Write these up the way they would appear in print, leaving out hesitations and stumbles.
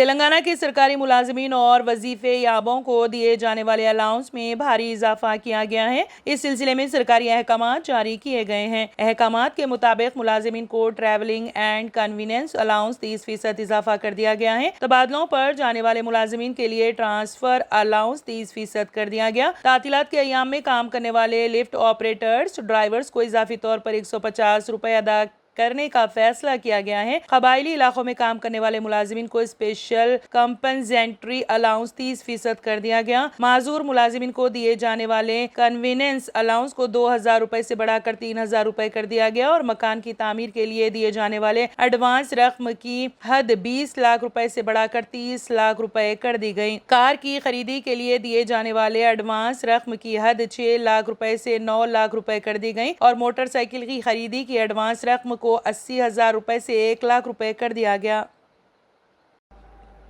تلنگانہ کے سرکاری ملازمین اور وظیفے یابوں کو دیے جانے والے الاؤنس میں بھاری اضافہ کیا گیا ہے۔ اس سلسلے میں سرکاری احکامات جاری کیے گئے ہیں۔ احکامات کے مطابق ملازمین کو ٹریولنگ اینڈ کنوینئنس الاؤنس 30% اضافہ کر دیا گیا ہے۔ تبادلوں پر جانے والے ملازمین کے لیے ٹرانسفر الاؤنس 30% کر دیا گیا۔ تعطیلات کے ایام میں کام کرنے والے لفٹ آپریٹرز ڈرائیورز کو اضافی طور پر 150 روپے ادا کرنے کا فیصلہ کیا گیا ہے۔ قبائلی علاقوں میں کام کرنے والے ملازمین کو اسپیشل کمپنسیٹری الاؤنس 30% کر دیا گیا۔ معذور ملازمین کو دیے جانے والے کنوینئنس الاؤنس کو 2000 روپے سے بڑھا کر 3000 روپے کر دیا گیا اور مکان کی تعمیر کے لیے دیے جانے والے ایڈوانس رقم کی حد 20 لاکھ روپے سے بڑھا کر 30 لاکھ روپے کر دی گئی۔ کار کی خریدی کے لیے دیے جانے والے ایڈوانس رقم کی حد 6 لاکھ روپے سے 9 لاکھ روپے کر دی گئی اور موٹر سائیکل کی خریدی کی ایڈوانس رقم کو 80,000 روپے سے 1 لاکھ روپے کر دیا گیا۔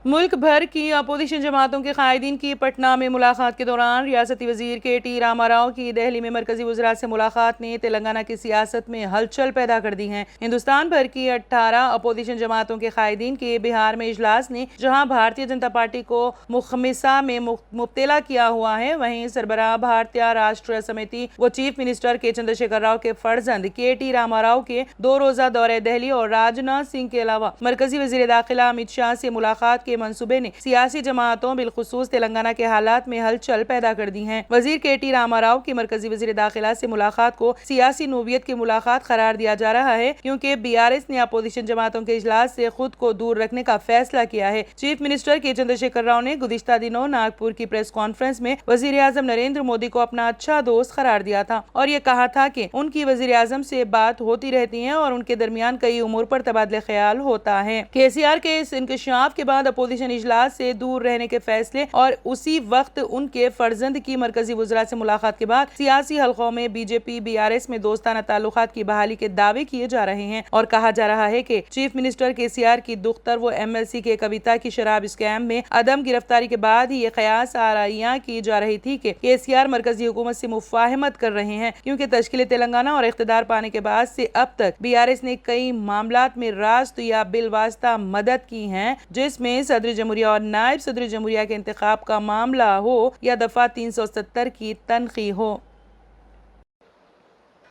ملک بھر کی اپوزیشن جماعتوں کے قائدین کی پٹنہ میں ملاقات کے دوران ریاستی وزیر کے ٹی راما راؤ کی دہلی میں مرکزی وزراء سے ملاقات نے تلنگانہ کی سیاست میں ہلچل پیدا کر دی ہے۔ ہندوستان بھر کی 18 اپوزیشن جماعتوں کے قائدین کے بہار میں اجلاس نے جہاں بھارتیہ جنتا پارٹی کو مخمصہ میں مبتلا کیا ہوا ہے، وہیں سربراہ بھارتیہ راشٹریہ سمیتی و چیف منسٹر کے چندر شیکھر راؤ کے فرزند کے ٹی راما راؤ کے 2 روزہ دورہ دہلی اور راجناتھ سنگھ کے علاوہ مرکزی وزیر داخلہ امت شاہ سے ملاقات کے منصوبے نے سیاسی جماعتوں بالخصوص تلنگانہ کے حالات میں ہلچل پیدا کر دی ہیں۔ وزیر کے ٹی راما راؤ کی مرکزی وزیر داخلہ سے ملاقات کو سیاسی نوعیت کی ملاقات قرار دیا جا رہا ہے کیونکہ BRS نے اپوزیشن جماعتوں کے اجلاس سے خود کو دور رکھنے کا فیصلہ کیا ہے۔ چیف منسٹر کے چندر شیکھر راؤ نے گزشتہ دنوں ناگپور کی پریس کانفرنس میں وزیر اعظم نریندر مودی کو اپنا اچھا دوست قرار دیا تھا اور یہ کہا تھا کہ ان کی وزیر اعظم سے بات ہوتی رہتی ہے اور ان کے درمیان کئی امور پر تبادلہ خیال ہوتا ہے۔ KCR کے اس انکشاف کے بعد اپوزیشن اجلاس سے دور رہنے کے فیصلے اور اسی وقت ان کے فرزند کی مرکزی وزراء سے ملاقات کے بعد سیاسی حلقوں میں BJP BRS میں دوستانہ تعلقات کی بحالی کے دعوے کیے جا رہے ہیں اور کہا جا رہا ہے کہ چیف منسٹر KCR کی دختر و MLC کے کویتا کی شراب اسکیم میں عدم گرفتاری کے بعد ہی یہ قیاس آرائیاں کی جا رہی تھی کہ KCR مرکزی حکومت سے مفاہمت کر رہے ہیں کیونکہ تشکیل تلنگانہ اور اقتدار پانے کے بعد سے اب تک BRS نے کئی معاملات میں راست یا بالواسطہ مدد کی ہیں، جس میں صدر جمہوریہ اور نائب صدر جمہوریہ کے انتخاب کا معاملہ ہو یا دفعہ 370 کی تنخواہ ہو۔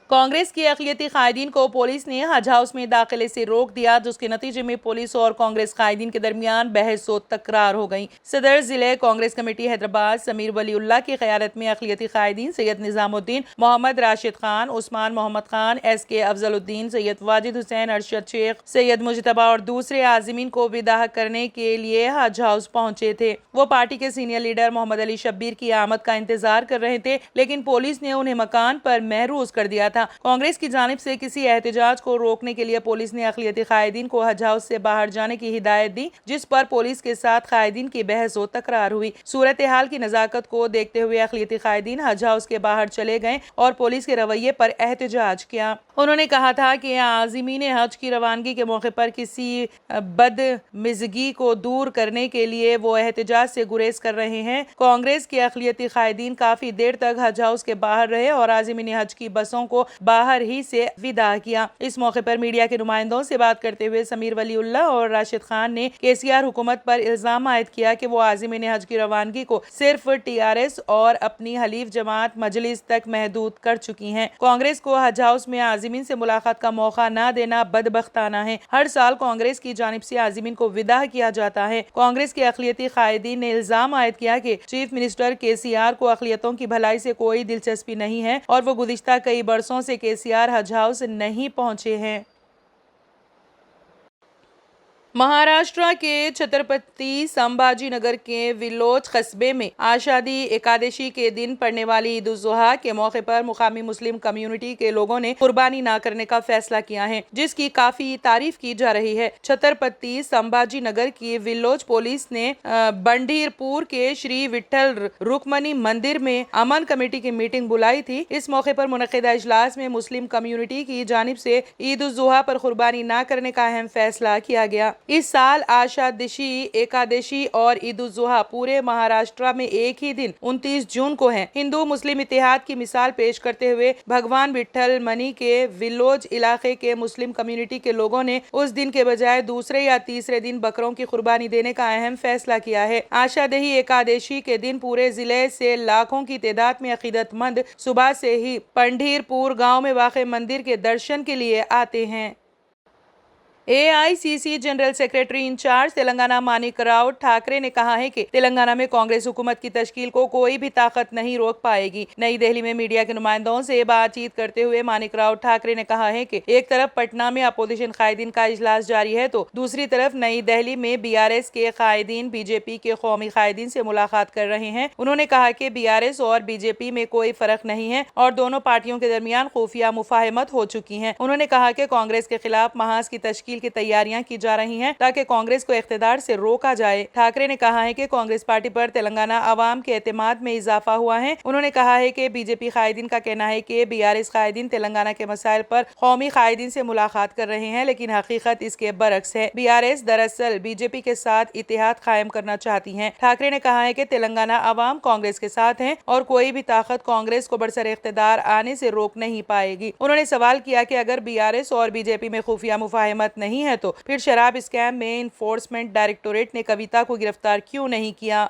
کانگریس کے اقلیتی قائدین کو پولیس نے حج ہاؤس میں داخلے سے روک دیا، جس کے نتیجے میں پولیس اور کانگریس قائدین کے درمیان بحث و تکرار ہو گئی۔ صدر ضلع کانگریس کمیٹی حیدرآباد سمیر ولی اللہ کی قیادت میں اقلیتی قائدین سید نظام الدین، محمد راشد خان، عثمان محمد خان، SK افضل الدین، سید واجد حسین، ارشد شیخ، سید مجتبیٰ اور دوسرے عازمین کو وداع کرنے کے لیے حج ہاؤس پہنچے تھے۔ وہ پارٹی کے سینئر لیڈر محمد علی شبیر کی آمد کا انتظار کر رہے تھے، لیکن پولیس نے انہیں مکان پر محروس کر دیا تھا۔ کانگریس کی جانب سے کسی احتجاج کو روکنے کے لیے پولیس نے اقلیتی قائدین کو حج ہاؤس سے باہر جانے کی ہدایت دی، جس پر پولیس کے ساتھ قائدین کی بحث و تکرار ہوئی۔ صورتحال کی نزاکت کو دیکھتے ہوئے اقلیتی قائدین حج ہاؤس کے باہر چلے گئے اور پولیس کے رویے پر احتجاج کیا۔ انہوں نے کہا تھا کہ عازمین حج کی روانگی کے موقع پر کسی بدمزگی کو دور کرنے کے لیے وہ احتجاج سے گریز کر رہے ہیں۔ کانگریس کے اقلیتی قائدین کافی دیر تک حج ہاؤس کے باہر رہے اور عازمین حج کی بسوں کو باہر ہی سے وداع کیا۔ اس موقع پر میڈیا کے نمائندوں سے بات کرتے ہوئے سمیر ولی اللہ اور راشد خان نے KCR حکومت پر الزام عائد کیا کہ وہ عازمین حج کی روانگی کو صرف TRS اور اپنی حلیف جماعت مجلس تک محدود کر چکی ہیں۔ کانگریس کو حج ہاؤس میں عازمین سے ملاقات کا موقع نہ دینا بدبختانہ ہے۔ ہر سال کانگریس کی جانب سے عازمین کو وداع کیا جاتا ہے۔ کانگریس کے اقلیتی قائدین نے الزام عائد کیا کہ چیف منسٹر KCR کو اقلیتوں کی بھلائی سے کوئی دلچسپی نہیں ہے اور وہ گزشتہ کئی برسوں سے KCR حج ہاؤس نہیں پہنچے ہیں۔ مہاراشٹرا کے چھترپتی سمبھاجی نگر کے ویلوچ قصبے میں آشادھی ایکادشی کے دن پڑنے والی عید الاضحیٰ کے موقع پر مقامی مسلم کمیونٹی کے لوگوں نے قربانی نہ کرنے کا فیصلہ کیا ہے، جس کی کافی تعریف کی جا رہی ہے۔ چھترپتی سمبھاجی نگر کی ویلوچ پولیس نے بنڈیر پور کے شری وٹھل رکمنی مندر میں امن کمیٹی کی میٹنگ بلائی تھی۔ اس موقع پر منعقدہ اجلاس میں مسلم کمیونٹی کی جانب سے عید الاضحیٰ پر قربانی نہ کرنے کا اہم فیصلہ کیا گیا۔ اس سال آشادشی ایکادشی اور عید الاضحیٰ پورے مہاراشٹرا میں ایک ہی دن 29 جون کو ہیں۔ ہندو مسلم اتحاد کی مثال پیش کرتے ہوئے بھگوان وٹھل منی کے ویلوج علاقے کے مسلم کمیونٹی کے لوگوں نے اس دن کے بجائے دوسرے یا تیسرے دن بکروں کی قربانی دینے کا اہم فیصلہ کیا ہے۔ آشادہی ایکادشی کے دن پورے ضلع سے لاکھوں کی تعداد میں عقیدت مند صبح سے ہی پنڈھیر پور گاؤں میں واقع مندر کے درشن کے لیے آتے ہیں۔ AICC general secretary incharge Telangana Manik Rao Thakre نے کہا ہے کہ تلنگانہ میں کانگریس حکومت کی تشکیل کو کوئی بھی طاقت نہیں روک پائے گی۔ نئی دہلی میں میڈیا کے نمائندوں سے بات چیت کرتے ہوئے مانک راؤ ٹھاکرے نے کہا ہے کہ ایک طرف پٹنہ میں اپوزیشن قائدین کا اجلاس جاری ہے تو دوسری طرف نئی دہلی میں BRS کے قائدین BJP کے قومی قائدین سے ملاقات کر رہے ہیں۔ انہوں نے کہا کہ BRS اور BJP میں کوئی فرق نہیں ہے اور دونوں پارٹیوں کے درمیان خفیہ مفاہمت ہو چکی ہیں۔ انہوں نے کہا کہ کانگریس کے خلاف محاذ کی تشکیل کی تیاریاں کی جا رہی ہیں تاکہ کانگریس کو اقتدار سے روکا جائے۔ ٹھاکرے نے کہا ہے کہ کانگریس پارٹی پر تلنگانہ عوام کے اعتماد میں اضافہ ہوا ہے۔ انہوں نے کہا ہے کہ BJP قائدین کا کہنا ہے کہ BRS قائدین تلنگانہ کے مسائل پر قومی قائدین سے ملاقات کر رہے ہیں، لیکن حقیقت اس کے برعکس ہے۔ BRS دراصل BJP کے ساتھ اتحاد قائم کرنا چاہتی ہیں۔ ٹھاکرے نے کہا ہے کہ تلنگانہ عوام کانگریس کے ساتھ ہیں اور کوئی بھی طاقت کانگریس کو برسر اقتدار آنے سے روک نہیں پائے گی۔ انہوں نے سوال کیا کہ اگر BRS اور BJP میں خفیہ مفاہمت نہیں ہے تو پھر شراب اسکیم میں انفورسمنٹ ڈائریکٹوریٹ نے کویتا کو گرفتار کیوں نہیں کیا؟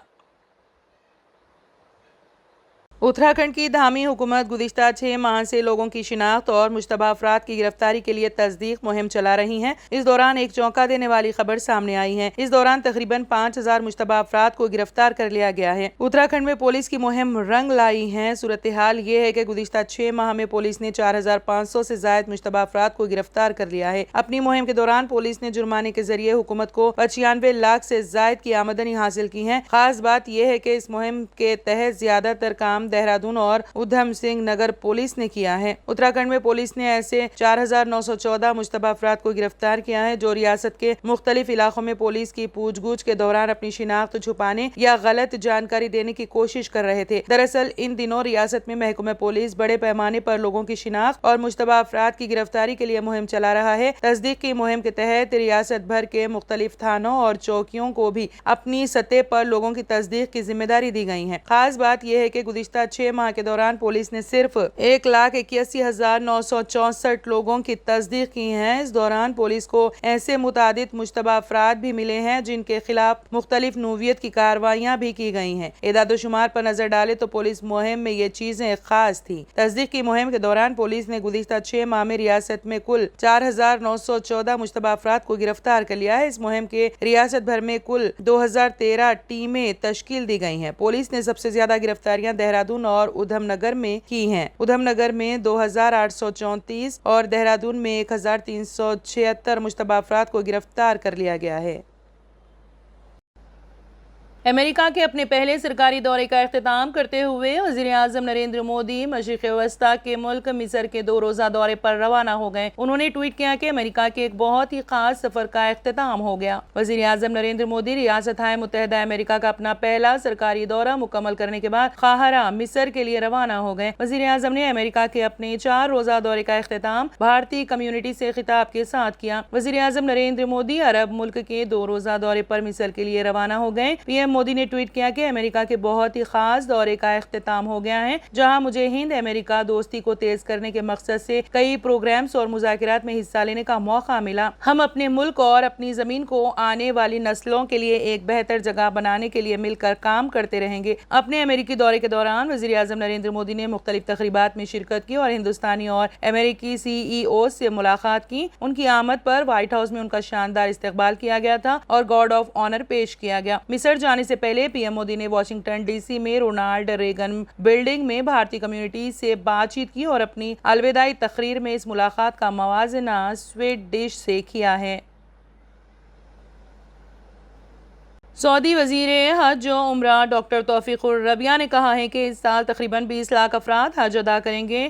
اتراکھنڈ کی دھامی حکومت گزشتہ 6 ماہ سے لوگوں کی شناخت اور مشتبہ افراد کی گرفتاری کے لیے تصدیق مہم چلا رہی ہیں۔ اس دوران ایک چونکا دینے والی خبر سامنے آئی ہے۔ اس دوران تقریباً 5000 مشتبہ افراد کو گرفتار کر لیا گیا ہے۔ اتراکھنڈ میں پولیس کی مہم رنگ لائی ہے۔ صورتحال یہ ہے کہ گزشتہ 6 ماہ میں پولیس نے 4500 سے زائد مشتبہ افراد کو گرفتار کر لیا ہے۔ اپنی مہم کے دوران پولیس نے جرمانے کے ذریعے حکومت کو 95 لاکھ سے زائد کی آمدنی حاصل کی ہے۔ خاص بات یہ ہے کہ اس مہم کے تحت زیادہ تر کام دہرادون اور ادھم سنگھ نگر پولیس نے کیا ہے۔ اتراکھنڈ میں پولیس نے ایسے 4914 مشتبہ افراد کو گرفتار کیا ہے جو ریاست کے مختلف علاقوں میں پولیس کی پوچھ گچھ کے دوران اپنی شناخت چھپانے یا غلط جانکاری دینے کی کوشش کر رہے تھے۔ دراصل ان دنوں ریاست میں محکمہ پولیس بڑے پیمانے پر لوگوں کی شناخت اور مشتبہ افراد کی گرفتاری کے لیے مہم چلا رہا ہے۔ تصدیق کی مہم کے تحت ریاست بھر کے مختلف تھانوں اور چوکیوں کو بھی اپنی سطح پر لوگوں کی تصدیق کی ذمہ داری دی گئی ہے۔ خاص بات یہ ہے کہ گزشتہ 6 ماہ کے دوران پولیس نے صرف 1,81,964 لوگوں کی تصدیق کی ہے۔ اس دوران پولیس کو ایسے متعدد مشتبہ افراد بھی ملے ہیں جن کے خلاف مختلف نوعیت کی کارروائیاں بھی کی گئی ہیں۔ اعداد و شمار پر نظر ڈالے تو پولیس مہم میں یہ چیزیں خاص تھیں۔ تصدیق کی مہم کے دوران پولیس نے گزشتہ 6 ماہ میں ریاست میں کل 4914 مشتبہ افراد کو گرفتار کر لیا ہے۔ اس مہم کے ریاست بھر میں کل 2013 ٹیمیں تشکیل دی گئی ہیں۔ پولیس نے سب سے زیادہ گرفتاریاں دہرادون اور ادھم نگر میں کی ہیں۔ ادھم نگر میں 2834 اور دہرادون میں 1376 مشتبہ افراد کو گرفتار کر لیا گیا ہے۔ امریکہ کے اپنے پہلے سرکاری دورے کا اختتام کرتے ہوئے وزیر اعظم نریندر مودی مشرق وسطیٰ کے ملک مصر کے 2 روزہ دورے پر روانہ ہو گئے۔ انہوں نے ٹویٹ کیا کہ امریکہ کے ایک بہت ہی خاص سفر کا اختتام ہو گیا۔ وزیر اعظم نریندر مودی ریاستہائے متحدہ امریکہ کا اپنا پہلا سرکاری دورہ مکمل کرنے کے بعد قاہرہ مصر کے لیے روانہ ہو گئے۔ وزیر اعظم نے امریکہ کے اپنے 4 روزہ دورے کا اختتام بھارتی کمیونٹی سے خطاب کے ساتھ کیا۔ وزیر اعظم نریندر مودی عرب ملک کے 2 روزہ دورے پر مصر کے لیے روانہ ہو گئے۔ پی ایم مودی نے ٹویٹ کیا کہ امریکہ کے بہت ہی خاص دورے کا اختتام ہو گیا ہے، جہاں مجھے ہند امریکہ دوستی کو تیز کرنے کے مقصد سے کئی پروگرامز اور مذاکرات میں حصہ لینے کا موقع ملا۔ ہم اپنے ملک اور اپنی زمین کو آنے والی نسلوں کے لیے ایک بہتر جگہ بنانے کے لیے مل کر کام کرتے رہیں گے۔ اپنے امریکی دورے کے دوران وزیر اعظم نریندر مودی نے مختلف تقریبات میں شرکت کی اور ہندوستانی اور امریکی CEO سے ملاقات کی۔ ان کی آمد پر وائٹ ہاؤس میں ان کا شاندار استقبال کیا گیا تھا اور گارڈ آف آنر پیش کیا گیا۔ مصر جانے سے پہلے پی ایم مودی نے واشنگٹن DC میں رونالڈ ریگن بلڈنگ میں بھارتی کمیونٹی سے بات چیت کی اور اپنی الوداعی تقریر میں اس ملاقات کا موازنہ سویٹ ڈش سے کیا ہے۔ سعودی وزیر حج و عمرہ ڈاکٹر توفیق الربیع نے کہا ہے کہ اس سال تقریباً 20 لاکھ افراد حج ادا کریں گے۔